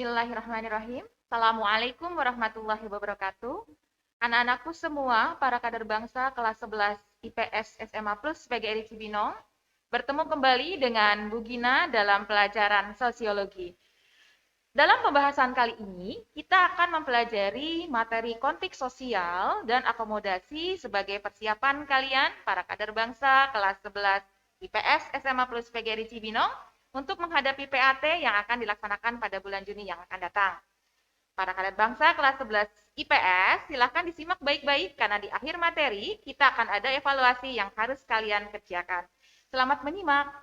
Bismillahirrahmanirrahim. Assalamualaikum warahmatullahi wabarakatuh. Anak-anakku semua, para kader bangsa kelas 11 IPS SMA Plus PGRI Cibinong, bertemu kembali dengan Bu Gina dalam pelajaran sosiologi. Dalam pembahasan kali ini, kita akan mempelajari materi konflik sosial dan akomodasi sebagai persiapan kalian, para kader bangsa kelas 11 IPS SMA Plus PGRI Cibinong, untuk menghadapi PAT yang akan dilaksanakan pada bulan Juni yang akan datang. Para kader bangsa kelas 11 IPS, silakan disimak baik-baik karena di akhir materi kita akan ada evaluasi yang harus kalian kerjakan. Selamat menyimak.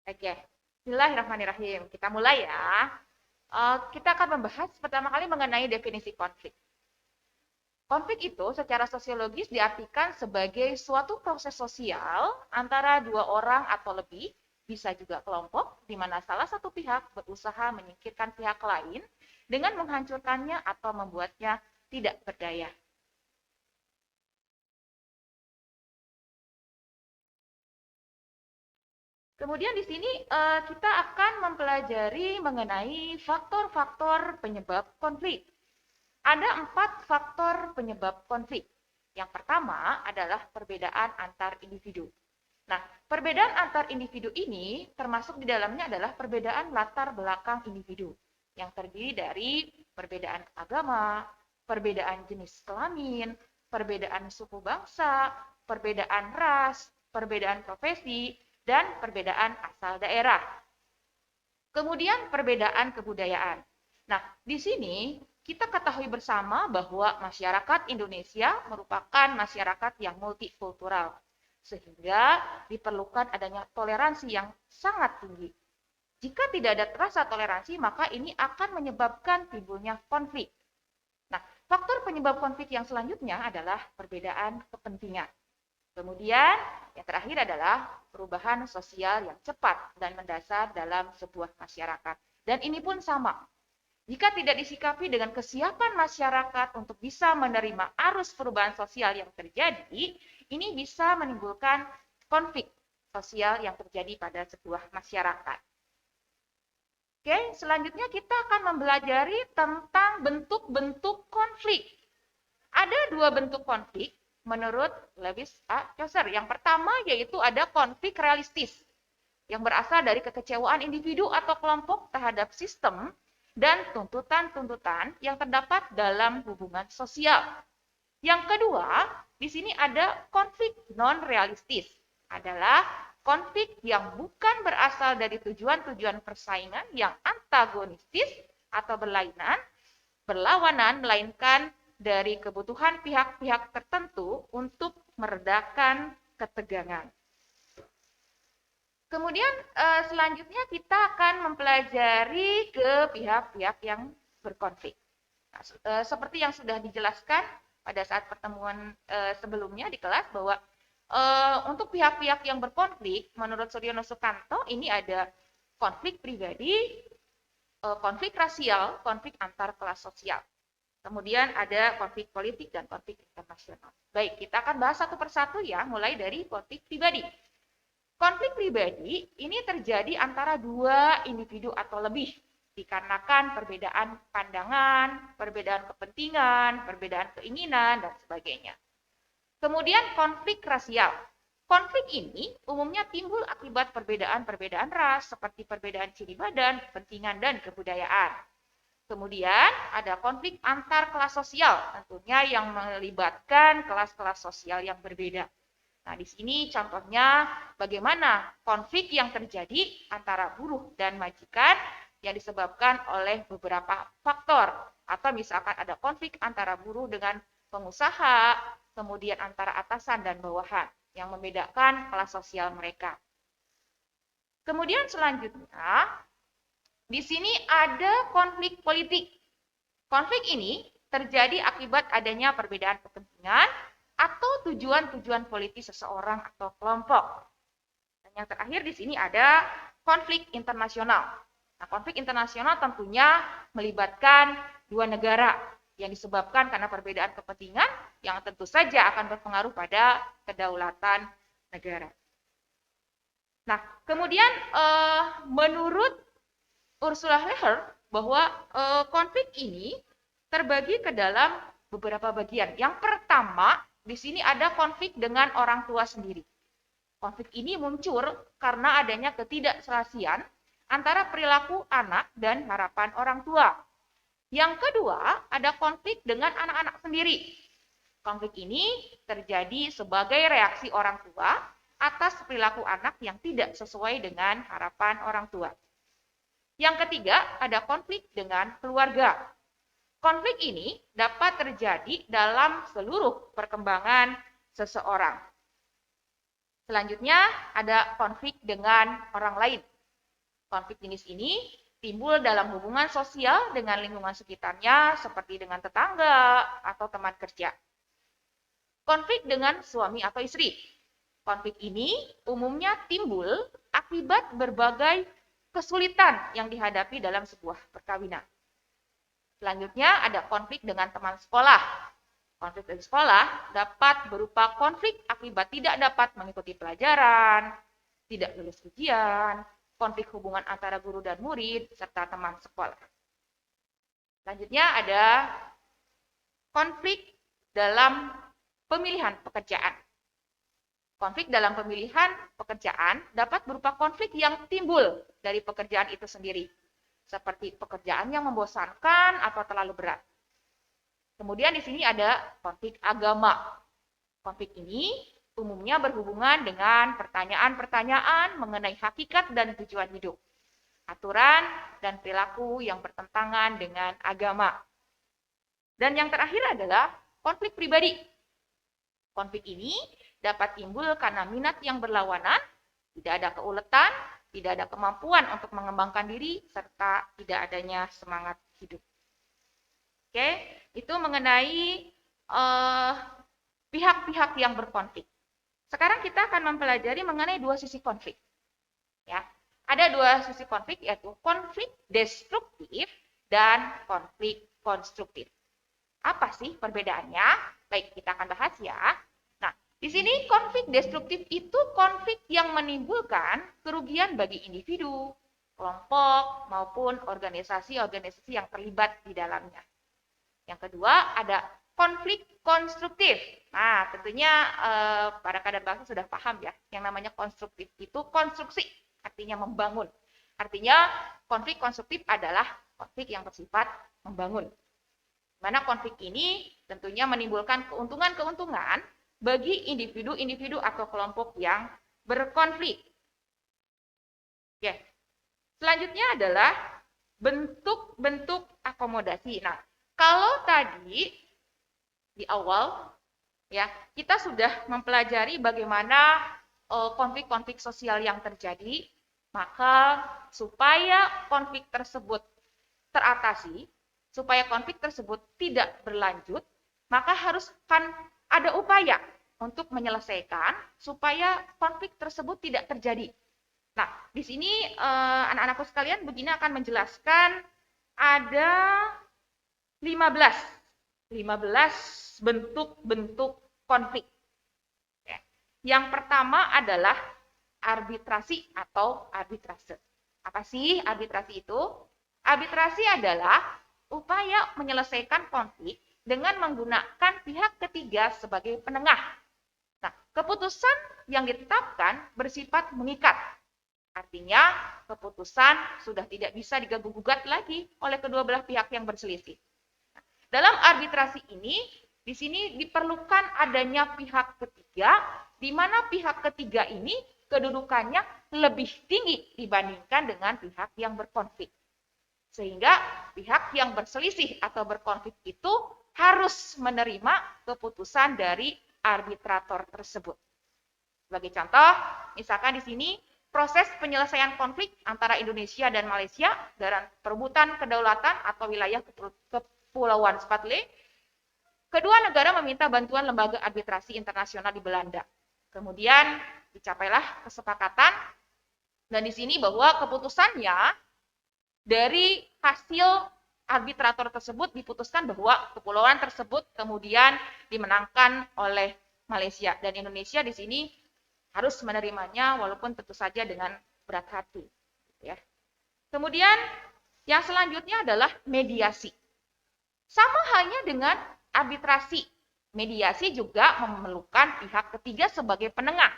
Oke, Bismillahirrahmanirrahim. Kita mulai ya. Kita akan membahas pertama kali mengenai definisi konflik. Konflik itu secara sosiologis diartikan sebagai suatu proses sosial antara dua orang atau lebih, bisa juga kelompok, di mana salah satu pihak berusaha menyingkirkan pihak lain dengan menghancurkannya atau membuatnya tidak berdaya. Kemudian di sini kita akan mempelajari mengenai faktor-faktor penyebab konflik. Ada 4 faktor penyebab konflik. Yang pertama adalah perbedaan antar individu. Nah, perbedaan antar individu ini termasuk di dalamnya adalah perbedaan latar belakang individu yang terdiri dari perbedaan agama, perbedaan jenis kelamin, perbedaan suku bangsa, perbedaan ras, perbedaan profesi, dan perbedaan asal daerah. Kemudian perbedaan kebudayaan. Nah, di sini kita ketahui bersama bahwa masyarakat Indonesia merupakan masyarakat yang multikultural, sehingga diperlukan adanya toleransi yang sangat tinggi. Jika tidak ada rasa toleransi, maka ini akan menyebabkan timbulnya konflik. Nah, faktor penyebab konflik yang selanjutnya adalah perbedaan kepentingan. Kemudian, yang terakhir adalah perubahan sosial yang cepat dan mendasar dalam sebuah masyarakat. Dan ini pun sama. Jika tidak disikapi dengan kesiapan masyarakat untuk bisa menerima arus perubahan sosial yang terjadi, ini bisa menimbulkan konflik sosial yang terjadi pada sebuah masyarakat. Oke, selanjutnya kita akan mempelajari tentang bentuk-bentuk konflik. Ada 2 bentuk konflik menurut Lewis A. Chaucer. Yang pertama yaitu ada konflik realistis yang berasal dari kekecewaan individu atau kelompok terhadap sistem dan tuntutan-tuntutan yang terdapat dalam hubungan sosial. Yang kedua, di sini ada konflik non-realistis. Adalah konflik yang bukan berasal dari tujuan-tujuan persaingan yang antagonistis atau berlawanan, melainkan dari kebutuhan pihak-pihak tertentu untuk meredakan ketegangan. Kemudian selanjutnya kita akan mempelajari ke pihak-pihak yang berkonflik. Nah, seperti yang sudah dijelaskan pada saat pertemuan sebelumnya di kelas bahwa untuk pihak-pihak yang berkonflik, menurut Suryono Sukanto ini ada konflik pribadi, konflik rasial, konflik antar kelas sosial. Kemudian ada konflik politik dan konflik internasional. Baik, kita akan bahas satu persatu ya, mulai dari konflik pribadi. Konflik pribadi ini terjadi antara 2 individu atau lebih, dikarenakan perbedaan pandangan, perbedaan kepentingan, perbedaan keinginan, dan sebagainya. Kemudian konflik rasial. Konflik ini umumnya timbul akibat perbedaan-perbedaan ras, seperti perbedaan ciri badan, kepentingan, dan kebudayaan. Kemudian ada konflik antar kelas sosial, tentunya yang melibatkan kelas-kelas sosial yang berbeda. Nah, di sini contohnya bagaimana konflik yang terjadi antara buruh dan majikan yang disebabkan oleh beberapa faktor. Atau misalkan ada konflik antara buruh dengan pengusaha, kemudian antara atasan dan bawahan yang membedakan kelas sosial mereka. Kemudian selanjutnya, di sini ada konflik politik. Konflik ini terjadi akibat adanya perbedaan kepentingan atau tujuan-tujuan politis seseorang atau kelompok. Dan yang terakhir di sini ada konflik internasional. Nah, konflik internasional tentunya melibatkan 2 negara yang disebabkan karena perbedaan kepentingan yang tentu saja akan berpengaruh pada kedaulatan negara. Nah, kemudian menurut Ursula Le Guin bahwa konflik ini terbagi ke dalam beberapa bagian. Yang pertama, di sini ada konflik dengan orang tua sendiri. Konflik ini muncul karena adanya ketidakselasian antara perilaku anak dan harapan orang tua. Yang kedua, ada konflik dengan anak-anak sendiri. Konflik ini terjadi sebagai reaksi orang tua atas perilaku anak yang tidak sesuai dengan harapan orang tua. Yang ketiga, ada konflik dengan keluarga. Konflik ini dapat terjadi dalam seluruh perkembangan seseorang. Selanjutnya, ada konflik dengan orang lain. Konflik jenis ini timbul dalam hubungan sosial dengan lingkungan sekitarnya, seperti dengan tetangga atau teman kerja. Konflik dengan suami atau istri. Konflik ini umumnya timbul akibat berbagai kesulitan yang dihadapi dalam sebuah perkawinan. Selanjutnya ada konflik dengan teman sekolah. Konflik di sekolah dapat berupa konflik akibat tidak dapat mengikuti pelajaran, tidak lulus ujian, konflik hubungan antara guru dan murid, serta teman sekolah. Selanjutnya ada konflik dalam pemilihan pekerjaan. Konflik dalam pemilihan pekerjaan dapat berupa konflik yang timbul dari pekerjaan itu sendiri, seperti pekerjaan yang membosankan atau terlalu berat. Kemudian di sini ada konflik agama. Konflik ini umumnya berhubungan dengan pertanyaan-pertanyaan mengenai hakikat dan tujuan hidup, aturan dan perilaku yang bertentangan dengan agama. Dan yang terakhir adalah konflik pribadi. Konflik ini dapat timbul karena minat yang berlawanan, tidak ada keuletan, tidak ada kemampuan untuk mengembangkan diri, serta tidak adanya semangat hidup. Oke, itu mengenai pihak-pihak yang berkonflik. Sekarang kita akan mempelajari mengenai dua sisi konflik. Ya, ada dua sisi konflik, yaitu konflik destruktif dan konflik konstruktif. Apa sih perbedaannya? Baik, kita akan bahas ya. Nah, di sini konflik destruktif itu konflik yang menimbulkan kerugian bagi individu, kelompok, maupun organisasi-organisasi yang terlibat di dalamnya. Yang kedua, ada konflik konstruktif. Nah, tentunya para kadar bangsa sudah paham ya, yang namanya konstruktif itu konstruksi, artinya membangun. Artinya konflik konstruktif adalah konflik yang bersifat membangun. Mana konflik ini tentunya menimbulkan keuntungan-keuntungan bagi individu-individu atau kelompok yang berkonflik. Oke. Selanjutnya adalah bentuk-bentuk akomodasi. Nah, kalau tadi di awal ya, kita sudah mempelajari bagaimana konflik-konflik sosial yang terjadi, maka supaya konflik tersebut teratasi, supaya konflik tersebut tidak berlanjut, maka harus kan ada upaya untuk menyelesaikan supaya konflik tersebut tidak terjadi. Nah, di sini anak-anakku sekalian begini akan menjelaskan ada 15 bentuk-bentuk konflik. Yang pertama adalah arbitrasi atau arbitrase. Apa sih arbitrasi itu? Arbitrasi adalah upaya menyelesaikan konflik dengan menggunakan pihak ketiga sebagai penengah. Nah, keputusan yang ditetapkan bersifat mengikat. Artinya, keputusan sudah tidak bisa diganggu-gugat lagi oleh kedua belah pihak yang berselisih. Dalam arbitrasi ini, di sini diperlukan adanya pihak ketiga, di mana pihak ketiga ini kedudukannya lebih tinggi dibandingkan dengan pihak yang berkonflik. Sehingga pihak yang berselisih atau berkonflik itu harus menerima keputusan dari arbitrator tersebut. Sebagai contoh, misalkan di sini proses penyelesaian konflik antara Indonesia dan Malaysia dalam perebutan kedaulatan atau wilayah Kepulauan Spratly, kedua negara meminta bantuan lembaga arbitrasi internasional di Belanda. Kemudian dicapailah kesepakatan, dan di sini bahwa keputusannya dari hasil arbitrator tersebut diputuskan bahwa kepulauan tersebut kemudian dimenangkan oleh Malaysia, dan Indonesia di sini harus menerimanya walaupun tentu saja dengan berat hati. Ya. Kemudian Yang selanjutnya adalah mediasi. Sama halnya dengan arbitrasi. Mediasi juga memerlukan pihak ketiga sebagai penengah.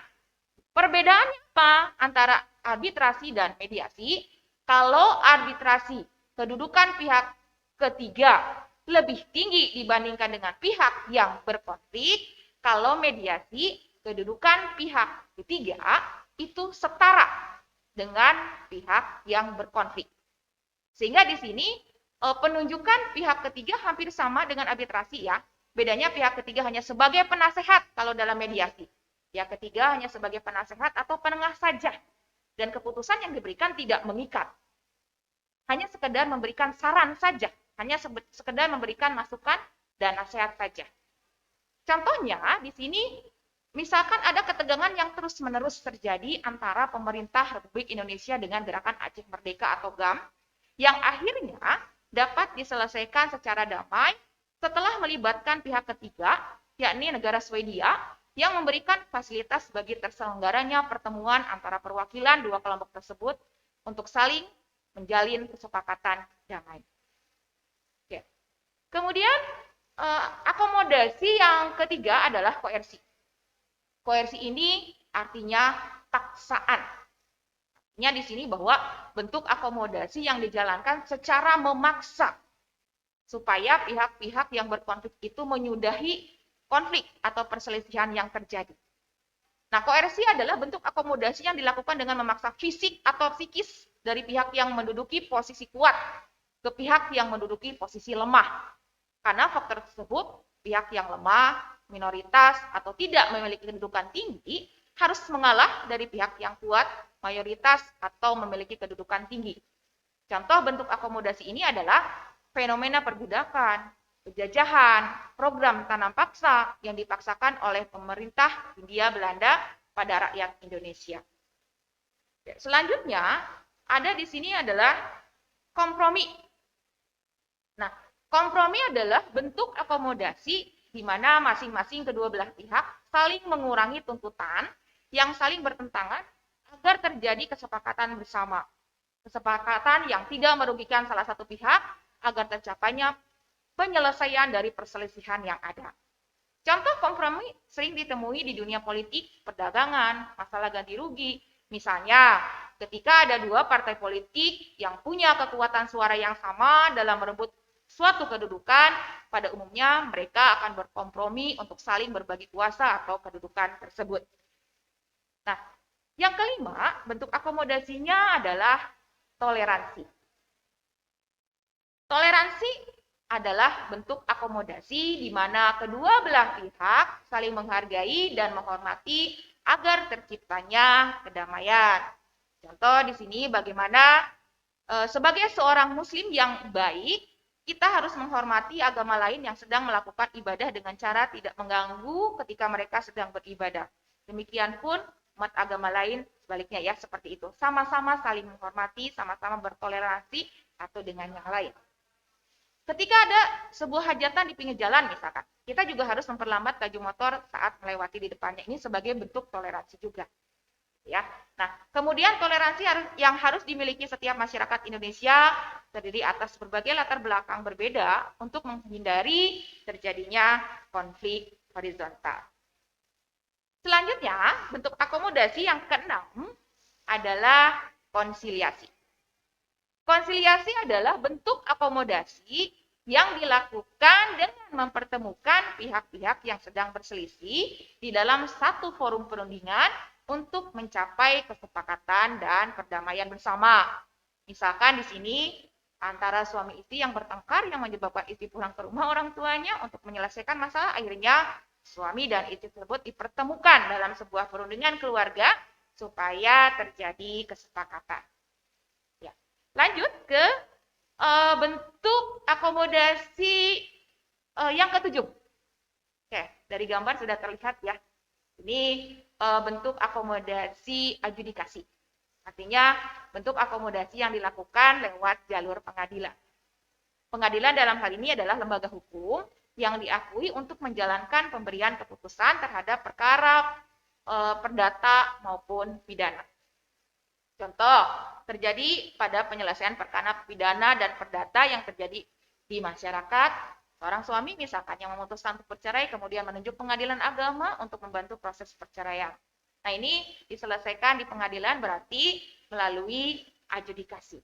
Perbedaannya apa antara arbitrasi dan mediasi? Kalau arbitrasi, kedudukan pihak ketiga lebih tinggi dibandingkan dengan pihak yang berkonflik. Kalau mediasi, kedudukan pihak ketiga itu setara dengan pihak yang berkonflik. Sehingga di sini penunjukan pihak ketiga hampir sama dengan arbitrasi ya. Bedanya pihak ketiga hanya sebagai penasehat kalau dalam mediasi. Pihak ketiga hanya sebagai penasehat atau penengah saja. Dan keputusan yang diberikan tidak mengikat. Hanya sekedar memberikan saran saja. Hanya sekedar memberikan masukan dan nasihat saja. Contohnya di sini misalkan ada ketegangan yang terus-menerus terjadi antara pemerintah Republik Indonesia dengan Gerakan Aceh Merdeka atau GAM yang akhirnya dapat diselesaikan secara damai setelah melibatkan pihak ketiga, yakni negara Swedia, yang memberikan fasilitas bagi terselenggaranya pertemuan antara perwakilan dua kelompok tersebut untuk saling menjalin kesepakatan damai. Oke. Kemudian akomodasi yang ketiga adalah koersi. Koersi ini artinya paksaan. Artinya di sini bahwa bentuk akomodasi yang dijalankan secara memaksa supaya pihak-pihak yang berkonflik itu menyudahi konflik atau perselisihan yang terjadi. Nah, koersi adalah bentuk akomodasi yang dilakukan dengan memaksa fisik atau psikis dari pihak yang menduduki posisi kuat ke pihak yang menduduki posisi lemah. Karena faktor tersebut, pihak yang lemah, minoritas, atau tidak memiliki kedudukan tinggi harus mengalah dari pihak yang kuat, mayoritas, atau memiliki kedudukan tinggi. Contoh bentuk akomodasi ini adalah fenomena perbudakan, penjajahan, program tanam paksa yang dipaksakan oleh pemerintah Hindia Belanda pada rakyat Indonesia. Selanjutnya, ada di sini adalah kompromi. Nah, kompromi adalah bentuk akomodasi di mana masing-masing kedua belah pihak saling mengurangi tuntutan yang saling bertentangan agar terjadi kesepakatan bersama. Kesepakatan yang tidak merugikan salah satu pihak agar tercapainya penyelesaian dari perselisihan yang ada. Contoh kompromi sering ditemui di dunia politik, perdagangan, masalah ganti rugi. Misalnya, ketika ada dua partai politik yang punya kekuatan suara yang sama dalam merebut suatu kedudukan, pada umumnya mereka akan berkompromi untuk saling berbagi kuasa atau kedudukan tersebut. Nah, yang kelima, bentuk akomodasinya adalah toleransi. Toleransi adalah bentuk akomodasi di mana kedua belah pihak saling menghargai dan menghormati agar terciptanya kedamaian. Contoh di sini bagaimana sebagai seorang muslim yang baik, kita harus menghormati agama lain yang sedang melakukan ibadah dengan cara tidak mengganggu ketika mereka sedang beribadah. Demikian pun umat agama lain sebaliknya ya, seperti itu. Sama-sama saling menghormati, sama-sama bertoleransi satu dengan yang lain. Ketika ada sebuah hajatan di pinggir jalan misalkan, kita juga harus memperlambat laju motor saat melewati di depannya. Ini sebagai bentuk toleransi juga. Ya. Nah, kemudian toleransi yang harus dimiliki setiap masyarakat Indonesia terdiri atas berbagai latar belakang berbeda untuk menghindari terjadinya konflik horizontal. Selanjutnya, bentuk akomodasi yang keenam adalah konsiliasi. Konsiliasi adalah bentuk akomodasi yang dilakukan dengan mempertemukan pihak-pihak yang sedang berselisih di dalam satu forum perundingan untuk mencapai kesepakatan dan perdamaian bersama. Misalkan di sini antara suami istri yang bertengkar yang menyebabkan istri pulang ke rumah orang tuanya untuk menyelesaikan masalah, akhirnya suami dan istri tersebut dipertemukan dalam sebuah perundingan keluarga supaya terjadi kesepakatan. Ya. Lanjut ke bentuk akomodasi yang ketujuh. Oke, dari gambar sudah terlihat ya. Ini bentuk akomodasi adjudikasi. Artinya bentuk akomodasi yang dilakukan lewat jalur pengadilan. Pengadilan dalam hal ini adalah lembaga hukum yang diakui untuk menjalankan pemberian keputusan terhadap perkara perdata maupun pidana. Contoh, terjadi pada penyelesaian perkara pidana dan perdata yang terjadi di masyarakat. Seorang suami misalkan yang memutuskan untuk bercerai kemudian menunjuk pengadilan agama untuk membantu proses perceraian. Nah, ini diselesaikan di pengadilan berarti melalui adjudikasi.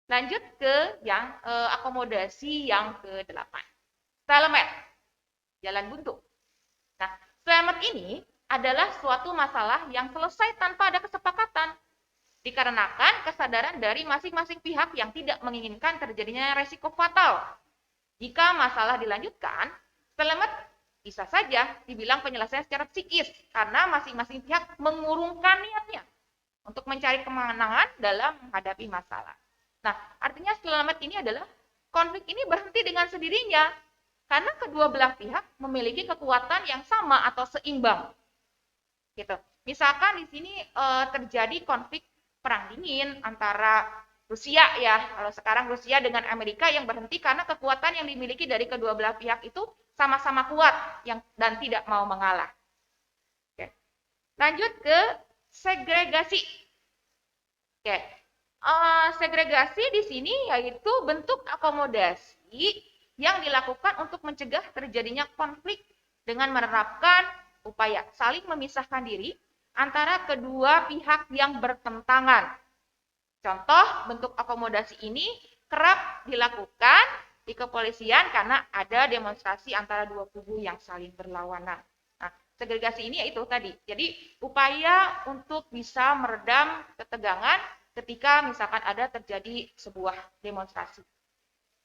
Lanjut ke yang akomodasi yang ke-8. Stalemate, jalan buntu. Nah, stalemate ini adalah suatu masalah yang selesai tanpa ada kesepakatan. Dikarenakan kesadaran dari masing-masing pihak yang tidak menginginkan terjadinya resiko fatal. Jika masalah dilanjutkan, stalemate bisa saja dibilang penyelesaian secara psikis karena masing-masing pihak mengurungkan niatnya untuk mencari kemenangan dalam menghadapi masalah. Nah, artinya stalemate ini adalah konflik ini berhenti dengan sendirinya karena kedua belah pihak memiliki kekuatan yang sama atau seimbang. Gitu. Misalkan di sini terjadi konflik perang dingin antara Rusia ya, kalau sekarang Rusia dengan Amerika yang berhenti karena kekuatan yang dimiliki dari kedua belah pihak itu sama-sama kuat dan tidak mau mengalah. Oke. Lanjut ke segregasi. Oke. Segregasi di sini yaitu bentuk akomodasi yang dilakukan untuk mencegah terjadinya konflik dengan menerapkan upaya saling memisahkan diri antara kedua pihak yang bertentangan. Contoh bentuk akomodasi ini kerap dilakukan di kepolisian karena ada demonstrasi antara dua kubu yang saling berlawanan. Nah, segregasi ini yaitu tadi. Jadi, upaya untuk bisa meredam ketegangan ketika misalkan ada terjadi sebuah demonstrasi.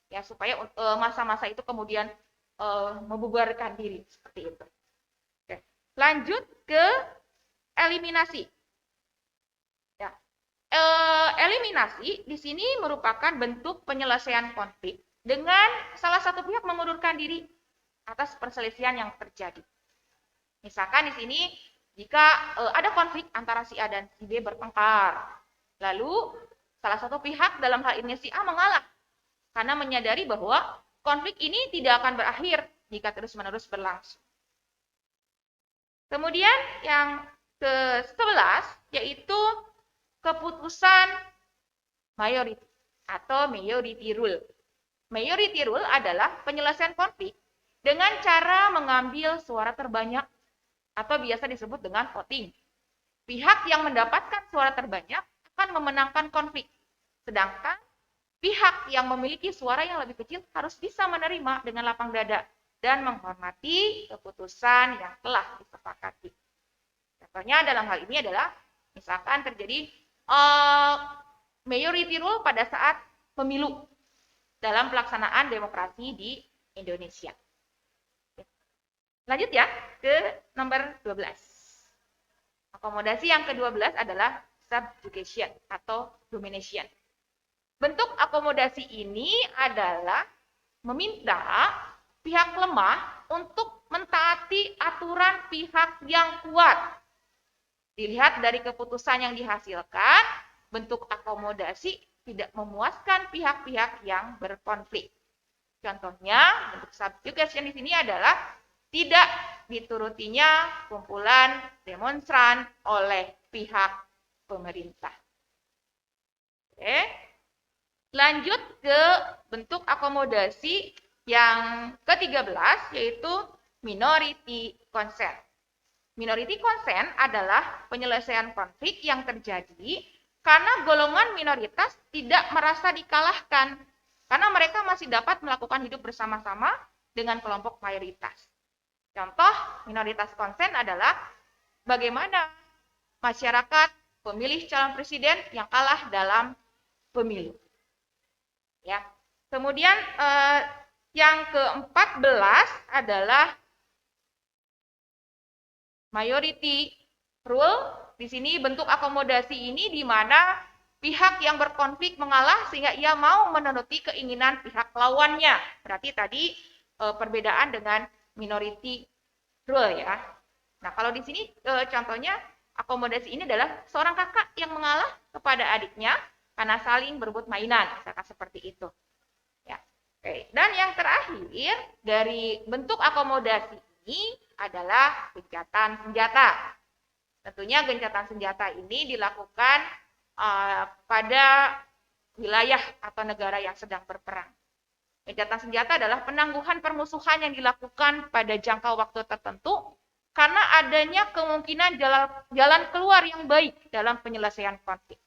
Ya, supaya masa-masa itu kemudian membubarkan diri seperti itu. Oke. Lanjut ke eliminasi. Ya. Eliminasi di sini merupakan bentuk penyelesaian konflik dengan salah satu pihak mengundurkan diri atas perselisihan yang terjadi. Misalkan di sini jika ada konflik antara si A dan si B bertengkar, lalu salah satu pihak dalam hal ini si A mengalah karena menyadari bahwa konflik ini tidak akan berakhir jika terus-menerus berlangsung. Kemudian yang ke-11 yaitu keputusan majority atau majority rule. Majority rule adalah penyelesaian konflik dengan cara mengambil suara terbanyak atau biasa disebut dengan voting. Pihak yang mendapatkan suara terbanyak akan memenangkan konflik. Sedangkan pihak yang memiliki suara yang lebih kecil harus bisa menerima dengan lapang dada dan menghormati keputusan yang telah disepakati. Contohnya dalam hal ini adalah misalkan terjadi majority rule pada saat pemilu dalam pelaksanaan demokrasi di Indonesia. Lanjut ya ke nomor 12. Akomodasi yang ke-12 adalah subjugation atau domination. Bentuk akomodasi ini adalah meminta pihak lemah untuk mentaati aturan pihak yang kuat. Dilihat dari keputusan yang dihasilkan, bentuk akomodasi tidak memuaskan pihak-pihak yang berkonflik. Contohnya, bentuk subjugation di sini adalah tidak diturutinya kumpulan demonstran oleh pihak pemerintah. Oke. Lanjut ke bentuk akomodasi yang ke-13 yaitu minority consent. Minority consent adalah penyelesaian konflik yang terjadi karena golongan minoritas tidak merasa dikalahkan karena mereka masih dapat melakukan hidup bersama-sama dengan kelompok mayoritas. Contoh minoritas consent adalah bagaimana masyarakat pemilih calon presiden yang kalah dalam pemilu. Ya. Kemudian yang ke-14 adalah majority rule. Di sini bentuk akomodasi ini di mana pihak yang berkonflik mengalah sehingga ia mau menuruti keinginan pihak lawannya. Berarti tadi perbedaan dengan minority rule ya. Nah, kalau di sini contohnya akomodasi ini adalah seorang kakak yang mengalah kepada adiknya karena saling berebut mainan, misalkan seperti itu. Ya. Oke. Dan yang terakhir dari bentuk akomodasi ini adalah gencatan senjata. Tentunya gencatan senjata ini dilakukan pada wilayah atau negara yang sedang berperang. Gencatan senjata adalah penangguhan permusuhan yang dilakukan pada jangka waktu tertentu karena adanya kemungkinan jalan keluar yang baik dalam penyelesaian konflik.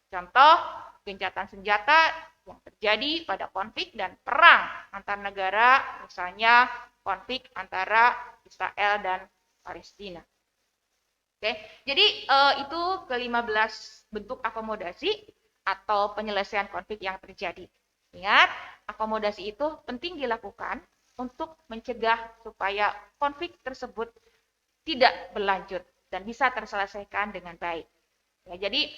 Contoh, gencatan senjata yang terjadi pada konflik dan perang antar negara, misalnya konflik antara Israel dan Palestina. Oke, jadi itu ke-15 bentuk akomodasi atau penyelesaian konflik yang terjadi. Ingat, akomodasi itu penting dilakukan untuk mencegah supaya konflik tersebut tidak berlanjut dan bisa terselesaikan dengan baik. Ya, jadi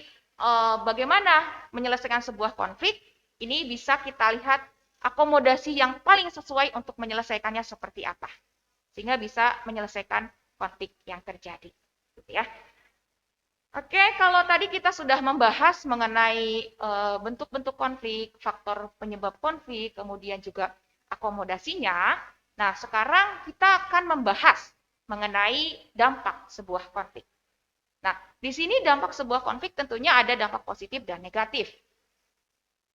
bagaimana menyelesaikan sebuah konflik? Ini bisa kita lihat akomodasi yang paling sesuai untuk menyelesaikannya seperti apa, sehingga bisa menyelesaikan konflik yang terjadi. Gitu ya. Oke, kalau tadi kita sudah membahas mengenai bentuk-bentuk konflik, faktor penyebab konflik, kemudian juga akomodasinya. Nah, sekarang kita akan membahas mengenai dampak sebuah konflik. Nah, di sini dampak sebuah konflik tentunya ada dampak positif dan negatif.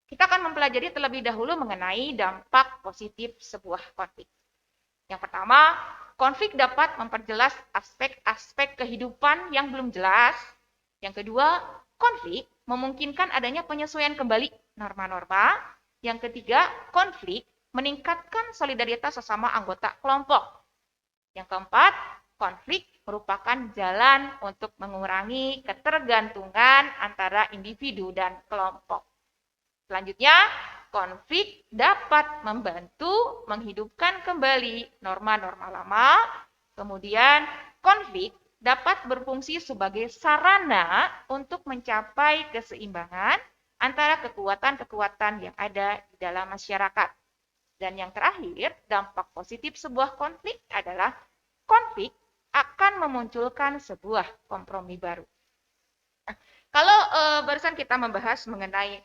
Kita akan mempelajari terlebih dahulu mengenai dampak positif sebuah konflik. Yang pertama, konflik dapat memperjelas aspek-aspek kehidupan yang belum jelas. Yang kedua, konflik memungkinkan adanya penyesuaian kembali norma-norma. Yang ketiga, konflik meningkatkan solidaritas sesama anggota kelompok. Yang keempat, konflik merupakan jalan untuk mengurangi ketergantungan antara individu dan kelompok. Selanjutnya, konflik dapat membantu menghidupkan kembali norma-norma lama. Kemudian, konflik dapat berfungsi sebagai sarana untuk mencapai keseimbangan antara kekuatan-kekuatan yang ada di dalam masyarakat. Dan yang terakhir, dampak positif sebuah konflik adalah konflik akan memunculkan sebuah kompromi baru. Nah, kalau barusan kita membahas mengenai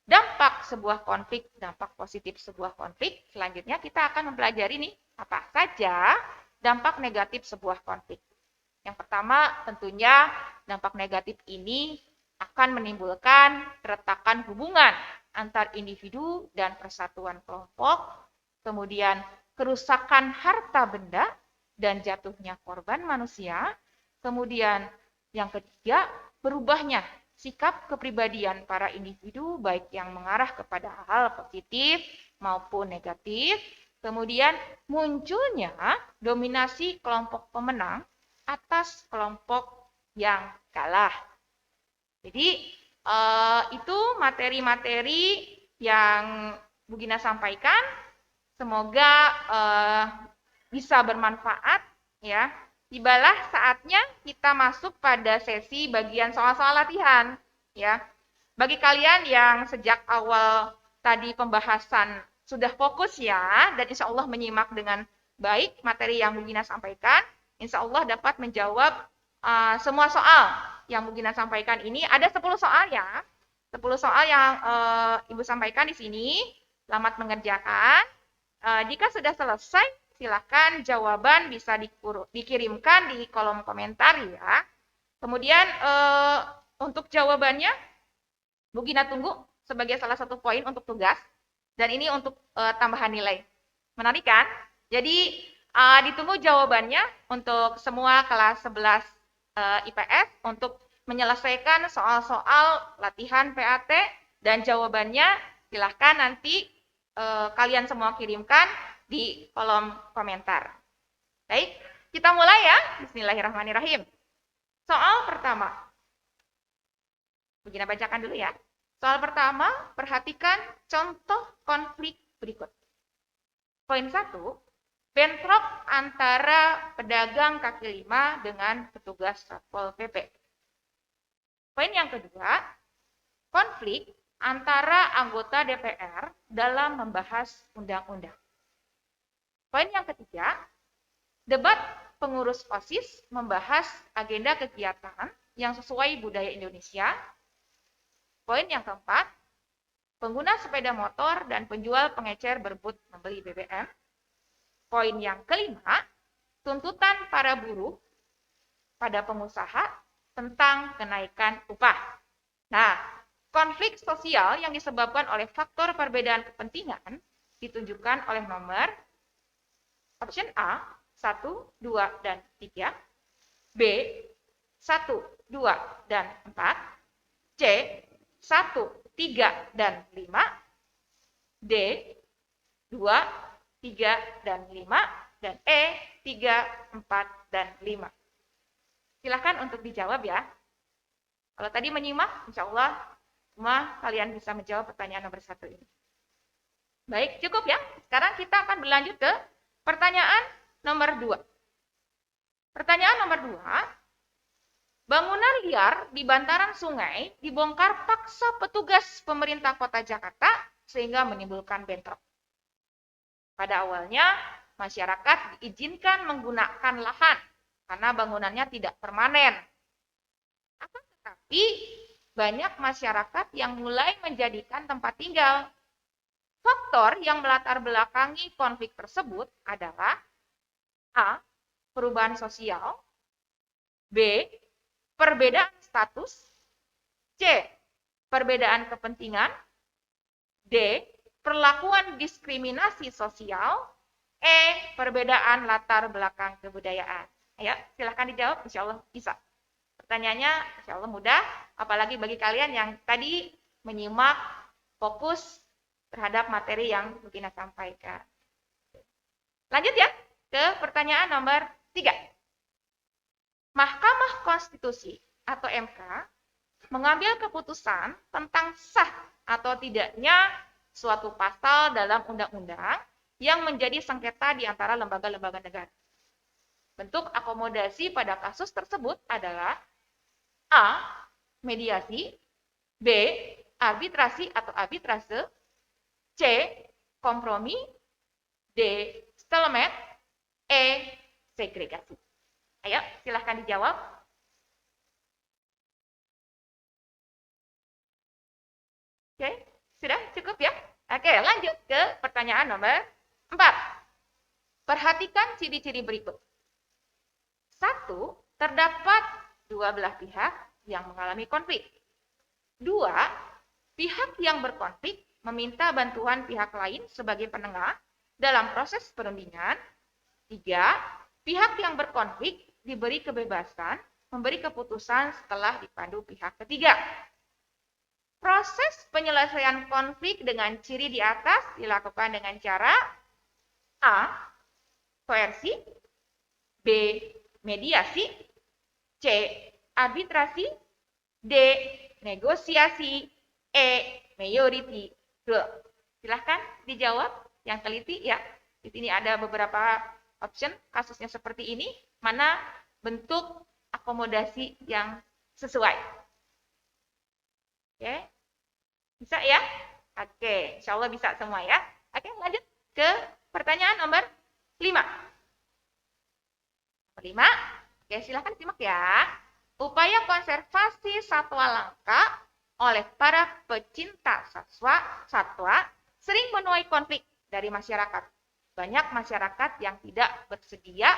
dampak sebuah konflik, dampak positif sebuah konflik, selanjutnya kita akan mempelajari nih apa saja dampak negatif sebuah konflik. Yang pertama, tentunya dampak negatif ini akan menimbulkan keretakan hubungan antar individu dan persatuan kelompok, kemudian kerusakan harta benda dan jatuhnya korban manusia, kemudian yang ketiga, berubahnya sikap kepribadian para individu baik yang mengarah kepada hal positif maupun negatif, kemudian munculnya dominasi kelompok pemenang atas kelompok yang kalah. Jadi itu materi-materi yang Bu Gina sampaikan. Semoga bisa bermanfaat ya. Tibalah saatnya kita masuk pada sesi bagian soal-soal latihan ya. Bagi kalian yang sejak awal tadi pembahasan sudah fokus ya dan insya Allah menyimak dengan baik materi yang Bu Gina sampaikan, insya Allah dapat menjawab semua soal yang Bu Gina sampaikan ini. Ada 10 soal ya. 10 soal yang Ibu sampaikan di sini. Selamat mengerjakan. Jika sudah selesai, silakan jawaban bisa dikirimkan di kolom komentar ya. Kemudian untuk jawabannya, Bu Gina tunggu sebagai salah satu poin untuk tugas. Dan ini untuk tambahan nilai. Menarik kan? Jadi ditunggu jawabannya untuk semua kelas 11 IPS untuk menyelesaikan soal-soal latihan PAT dan jawabannya silahkan nanti kalian semua kirimkan di kolom komentar. Baik, kita mulai ya. Bismillahirrahmanirrahim. Soal pertama. Begini bacakan dulu ya. Soal pertama, perhatikan contoh konflik berikut. Poin 1, bentrok antara pedagang kaki lima dengan petugas Satpol PP. Poin yang kedua, konflik antara anggota DPR dalam membahas undang-undang. Poin yang ketiga, debat pengurus OSIS membahas agenda kegiatan yang sesuai budaya Indonesia. Poin yang keempat, pengguna sepeda motor dan penjual pengecer berebut membeli BBM. Poin yang kelima, tuntutan para buruh pada pengusaha tentang kenaikan upah. Nah, Konflik sosial yang disebabkan oleh faktor perbedaan kepentingan ditunjukkan oleh nomor option A, 1, 2, dan 3, B, 1, 2, dan 4, C, 1, 3, dan 5, D, 2, 3, dan 5, dan E, 3, 4, dan 5. Silahkan untuk dijawab ya. Kalau tadi menyimak, insya Allah semua kalian bisa menjawab pertanyaan nomor 1 ini. Baik, cukup ya. Sekarang kita akan berlanjut ke pertanyaan nomor 2. Pertanyaan nomor 2. Bangunan liar di bantaran sungai dibongkar paksa petugas pemerintah kota Jakarta sehingga menimbulkan bentrok. Pada awalnya, masyarakat diizinkan menggunakan lahan karena bangunannya tidak permanen. Akan tetapi, banyak masyarakat yang mulai menjadikan tempat tinggal. Faktor yang melatar belakangi konflik tersebut adalah A. Perubahan sosial, B. Perbedaan status, C. Perbedaan kepentingan, D. Perlakuan diskriminasi sosial, E. Perbedaan latar belakang kebudayaan. Ayo, silahkan dijawab, insya Allah bisa. Pertanyaannya insya Allah mudah, apalagi bagi kalian yang tadi menyimak fokus terhadap materi yang Bukina sampaikan. Lanjut ya ke pertanyaan nomor 3. Mahkamah Konstitusi atau MK mengambil keputusan tentang sah atau tidaknya suatu pasal dalam undang-undang yang menjadi sengketa di antara lembaga-lembaga negara. Bentuk akomodasi pada kasus tersebut adalah A. Mediasi, B. Arbitrasi atau arbitrase, C. Kompromi, D. Stalemate, E. Segregasi. Ayo, silahkan dijawab. Oke, sudah cukup ya? Oke, lanjut ke pertanyaan nomor 4. Perhatikan ciri-ciri berikut. 1. Terdapat dua belah pihak yang mengalami konflik. 2. Pihak yang berkonflik meminta bantuan pihak lain sebagai penengah dalam proses perundingan. 3. Pihak yang berkonflik diberi kebebasan memberi keputusan setelah dipandu pihak ketiga. Proses penyelesaian konflik dengan ciri di atas dilakukan dengan cara A. Koersi, B. Mediasi, C. Arbitrasi, D. Negosiasi, E. Majority rule. Silahkan dijawab yang teliti ya. Di sini ada beberapa option kasusnya seperti ini, mana bentuk akomodasi yang sesuai. Oke, bisa ya? Oke, insya Allah bisa semua ya. Oke, lanjut ke pertanyaan nomor 5. Oke, silahkan simak ya. Upaya konservasi satwa langka oleh para pecinta satwa sering menuai konflik dari masyarakat. Banyak masyarakat yang tidak bersedia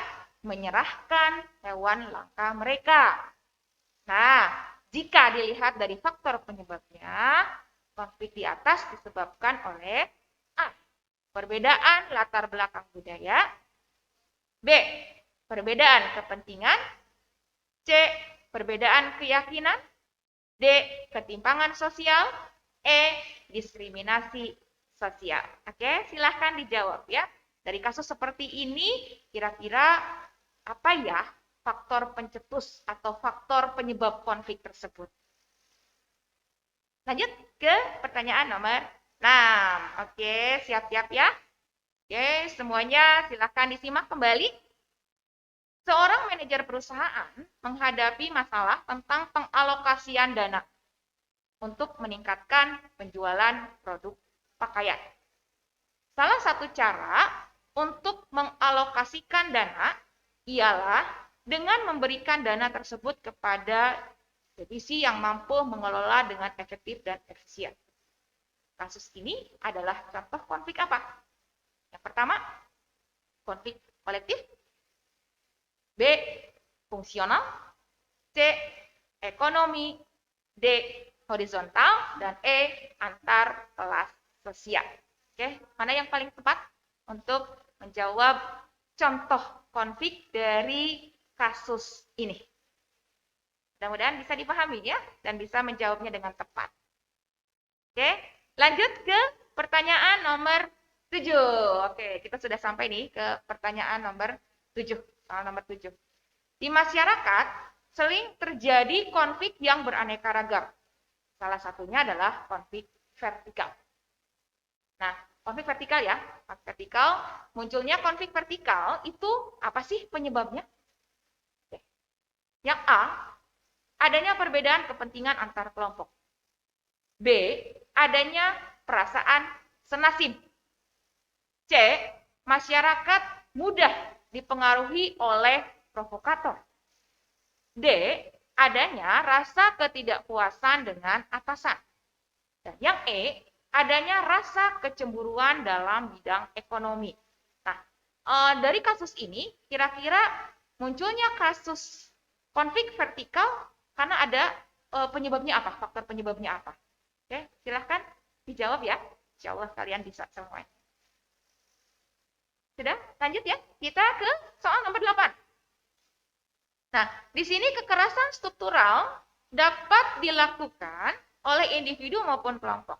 menyerahkan hewan langka mereka. Nah, jika dilihat dari faktor penyebabnya, konflik di atas disebabkan oleh A. Perbedaan latar belakang budaya, B. Perbedaan kepentingan, C. Perbedaan keyakinan, D. Ketimpangan sosial, E. Diskriminasi sosial. Oke, silahkan dijawab ya. Dari kasus seperti ini, kira-kira apa ya faktor pencetus atau faktor penyebab konflik tersebut? Lanjut ke pertanyaan nomor 6. Oke, siap-siap ya. Oke, semuanya silahkan disimak kembali. Seorang manajer perusahaan menghadapi masalah tentang pengalokasian dana untuk meningkatkan penjualan produk pakaian. Salah satu cara untuk mengalokasikan dana ialah dengan memberikan dana tersebut kepada divisi yang mampu mengelola dengan efektif dan efisien. Kasus ini adalah contoh konflik apa? Yang pertama, konflik kolektif, B. Fungsional, C. Ekonomi, D. horizontal, dan E antar kelas sosial. Oke, mana yang paling tepat untuk menjawab contoh konflik dari kasus ini? Mudah-mudahan bisa dipahami ya dan bisa menjawabnya dengan tepat. Oke, lanjut ke pertanyaan nomor 7. Oke, kita sudah sampai nih ke pertanyaan nomor 7. Soal nomor 7. Di masyarakat sering terjadi konflik yang beraneka ragam. Salah satunya adalah konflik vertikal. Nah, konflik vertikal ya. Konflik vertikal, munculnya konflik vertikal itu apa sih penyebabnya? Yang A, adanya perbedaan kepentingan antar kelompok. B, adanya perasaan senasib. C, masyarakat mudah dipengaruhi oleh provokator. D, adanya rasa ketidakpuasan dengan atasan. Dan yang E, adanya rasa kecemburuan dalam bidang ekonomi. Nah, dari kasus ini, kira-kira munculnya kasus konflik vertikal karena ada penyebabnya apa? Faktor penyebabnya apa? Oke, silahkan dijawab ya. Insya Allah kalian bisa semuanya. Sudah? Lanjut ya. Kita ke soal nomor 8. Nah, di sini kekerasan struktural dapat dilakukan oleh individu maupun kelompok.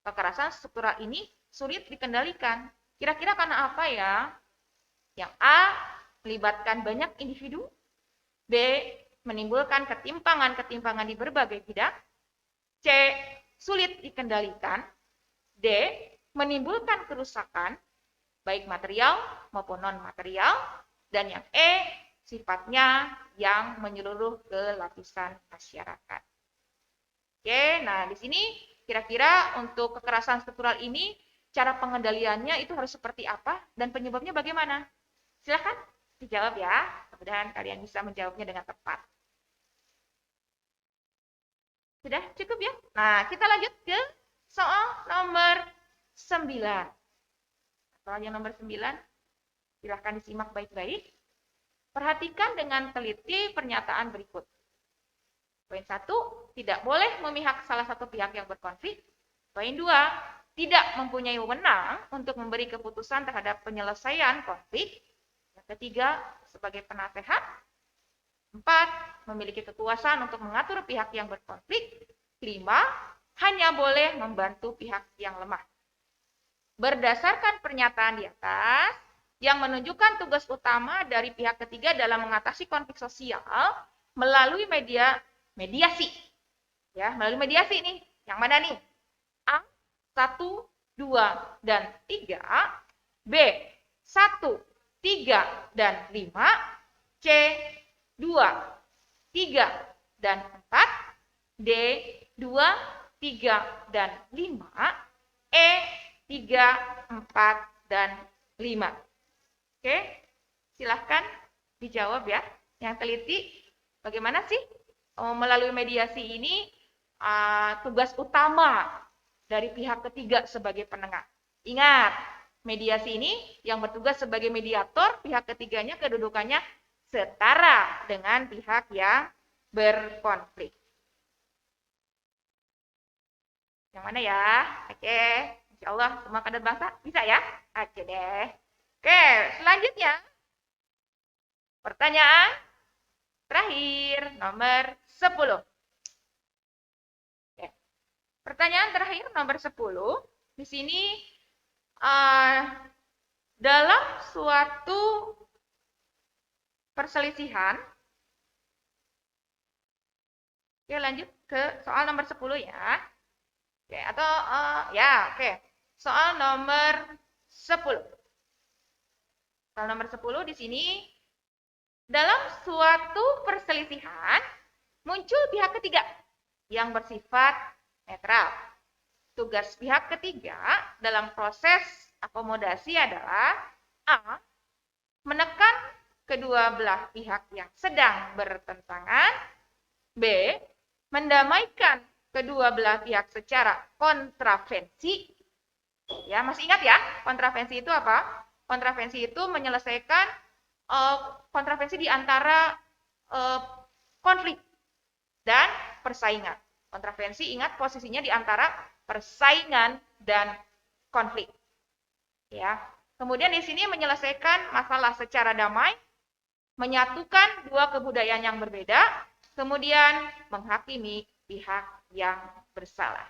Kekerasan struktural ini sulit dikendalikan. Kira-kira karena apa ya? Yang A, melibatkan banyak individu. B, menimbulkan ketimpangan-ketimpangan di berbagai bidang. C, sulit dikendalikan. D, menimbulkan kerusakan, baik material maupun non-material. Dan yang E, sifatnya yang menyeluruh ke lapisan masyarakat. Oke, nah di sini kira-kira untuk kekerasan struktural ini, cara pengendaliannya itu harus seperti apa dan penyebabnya bagaimana? Silakan dijawab ya, mudah-mudahan kalian bisa menjawabnya dengan tepat. Sudah cukup ya? Nah, kita lanjut ke soal nomor 9. Soal yang nomor 9, silahkan disimak baik-baik. Perhatikan dengan teliti pernyataan berikut. Poin 1, tidak boleh memihak salah satu pihak yang berkonflik. Poin 2, tidak mempunyai wewenang untuk memberi keputusan terhadap penyelesaian konflik. Yang ketiga, sebagai penasehat. 4, memiliki kekuasaan untuk mengatur pihak yang berkonflik. 5, hanya boleh membantu pihak yang lemah. Berdasarkan pernyataan di atas, yang menunjukkan tugas utama dari pihak ketiga dalam mengatasi konflik sosial melalui mediasi. Ya, melalui mediasi nih. Yang mana nih? A, 1, 2, dan 3. B, 1, 3, dan 5. C, 2, 3, dan 4. D, 2, 3, dan 5. E, 3, 4, dan 5. Oke, silahkan dijawab ya. Yang teliti, bagaimana sih melalui mediasi ini tugas utama dari pihak ketiga sebagai penengah. Ingat, mediasi ini yang bertugas sebagai mediator, pihak ketiganya kedudukannya setara dengan pihak yang berkonflik. Yang mana ya? Oke, insya Allah semua kader bangsa bisa ya? Oke deh. Oke, selanjutnya. Pertanyaan terakhir, nomor 10. Oke. Pertanyaan terakhir, nomor 10. Di sini, dalam suatu perselisihan, oke lanjut ke soal nomor 10 ya. Oke, atau ya, oke. Soal nomor 10. Soal nomor 10 di sini, dalam suatu perselisihan muncul pihak ketiga yang bersifat netral. Tugas pihak ketiga dalam proses akomodasi adalah A, menekan kedua belah pihak yang sedang bertentangan. B, mendamaikan kedua belah pihak secara kontravensi. Ya, masih ingat ya, kontravensi itu apa? Kontravensi itu menyelesaikan kontravensi di antara konflik dan persaingan. Kontravensi ingat posisinya di antara persaingan dan konflik. Ya. Kemudian di sini menyelesaikan masalah secara damai, menyatukan dua kebudayaan yang berbeda, kemudian menghakimi pihak yang bersalah.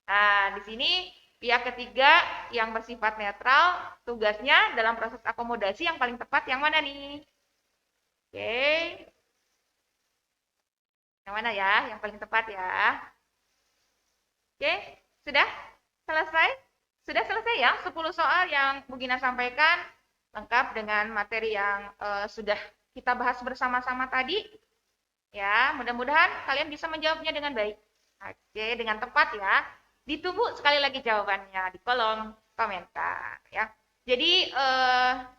Nah, di sini pihak ketiga yang bersifat netral, tugasnya dalam proses akomodasi yang paling tepat yang mana nih? Oke. Yang mana ya? Yang paling tepat ya. Oke, sudah selesai? Sudah selesai ya 10 soal yang Bu Gina sampaikan lengkap dengan materi yang sudah kita bahas bersama-sama tadi. Ya, mudah-mudahan kalian bisa menjawabnya dengan baik. Oke, dengan tepat ya. Ditunggu sekali lagi jawabannya di kolom komentar ya. Jadi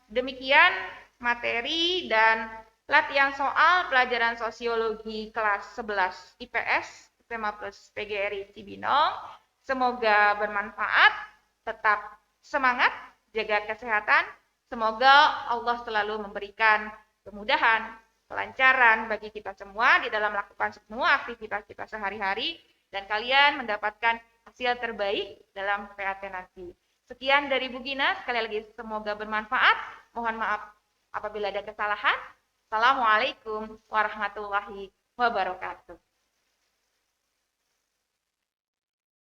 demikian materi dan latihan soal pelajaran sosiologi kelas 11 IPS tema plus PGRI Cibinong. Semoga bermanfaat, tetap semangat, jaga kesehatan. Semoga Allah selalu memberikan kemudahan, kelancaran bagi kita semua di dalam melakukan semua aktivitas kita sehari-hari dan kalian mendapatkan hasil terbaik dalam PAT nanti. Sekian dari Bu Gina, sekali lagi semoga bermanfaat. Mohon maaf apabila ada kesalahan. Assalamualaikum warahmatullahi wabarakatuh.